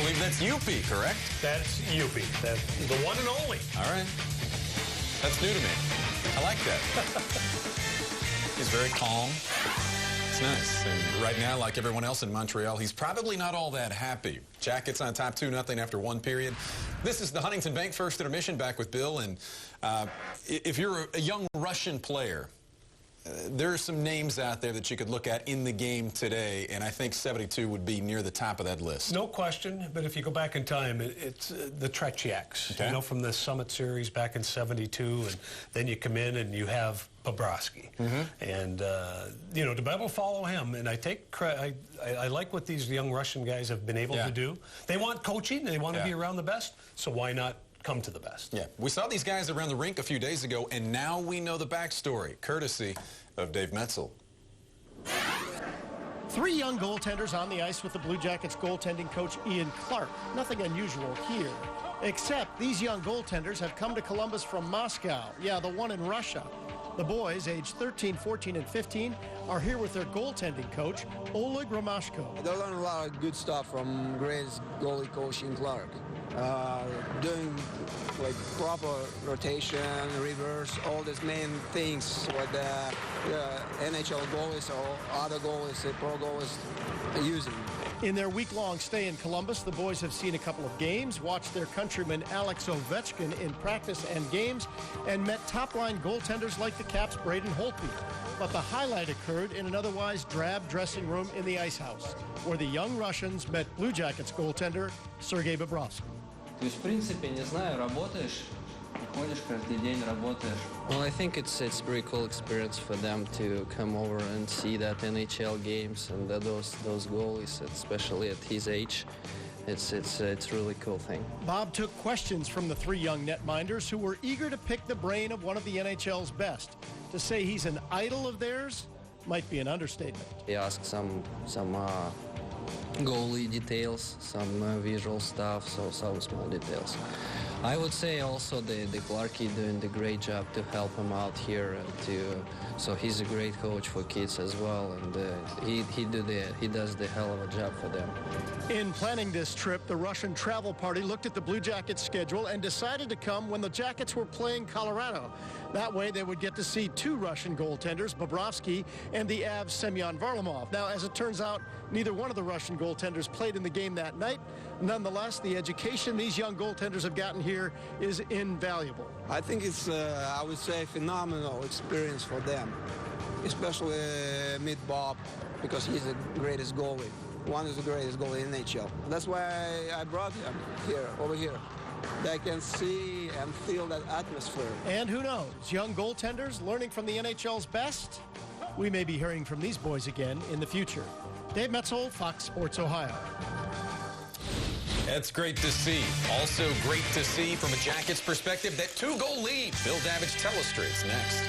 believe that's Youppi, correct? That's Youppi. That's the one and only. All right. That's new to me. I like that. He's very calm. It's nice. And right now, like everyone else in Montreal, he's probably not all that happy. Jackets on top 2-0 after one period. This is the Huntington Bank First Intermission, back with Bill. And if you're a young Russian player, there are some names out there that you could look at in the game today, and I think 72 would be near the top of that list. No question, but if you go back in time, it's the Tretiaks, okay, you know, from the Summit Series back in 72, and then you come in and you have Bobrovsky. And, you know, to be able to follow him, and I take credit, I like what these young Russian guys have been able to do. They want coaching, they want to be around the best, so why not come to the best? Yeah, we saw these guys around the rink a few days ago, and now we know the backstory, courtesy of Dave Metzel. Three young goaltenders on the ice with the Blue Jackets goaltending coach Ian Clark. Nothing unusual here, except these young goaltenders have come to Columbus from Moscow. Yeah, the one in Russia. The boys, aged 13, 14, and 15, are here with their goaltending coach, Oleg Romashko. They learn a lot of good stuff from greatest goalie coach Ian Clark. Doing like proper rotation, reverse, all these main things what the NHL goalies or other goalies, pro goalies are using. In their week-long stay in Columbus, the boys have seen a couple of games, watched their countryman Alex Ovechkin in practice and games, and met top-line goaltenders like the Caps' Braden Holtby. But the highlight occurred in an otherwise drab dressing room in the Ice House, where the young Russians met Blue Jackets goaltender Sergei Bobrovsky. То есть, в принципе, не знаю, работаешь, ходишь каждый день, работаешь. Well, I think it's a very cool experience for them to come over and see that NHL games and those goalies, especially at his age. It's a really cool thing. Bob took questions from the three young netminders who were eager to pick the brain of one of the NHL's best. To say he's an idol of theirs might be an understatement. He asked some goalie details, some visual stuff, so some small details. I would say also the Clarkie doing the great job to help him out here, and so he's a great coach for kids as well, and he does the hell of a job for them. In planning this trip, the Russian travel party looked at the Blue Jackets schedule and decided to come when the Jackets were playing Colorado. That way they would get to see two Russian goaltenders, Bobrovsky and the Avs' Semyon Varlamov. Now, as it turns out, neither one of the Russian goaltenders played in the game that night. Nonetheless, the education these young goaltenders have gotten here is invaluable. I think it's, I would say, phenomenal experience for them, especially meet Bob, because he's the greatest goalie. One is the greatest goalie in NHL. That's why I brought him here, over here. They can see and feel that atmosphere. And who knows, young goaltenders learning from the NHL's best? We may be hearing from these boys again in the future. Dave Metzel, Fox Sports Ohio. That's great to see. Also great to see from a Jackets perspective that 2-goal lead. Bill Davidge telestrates next.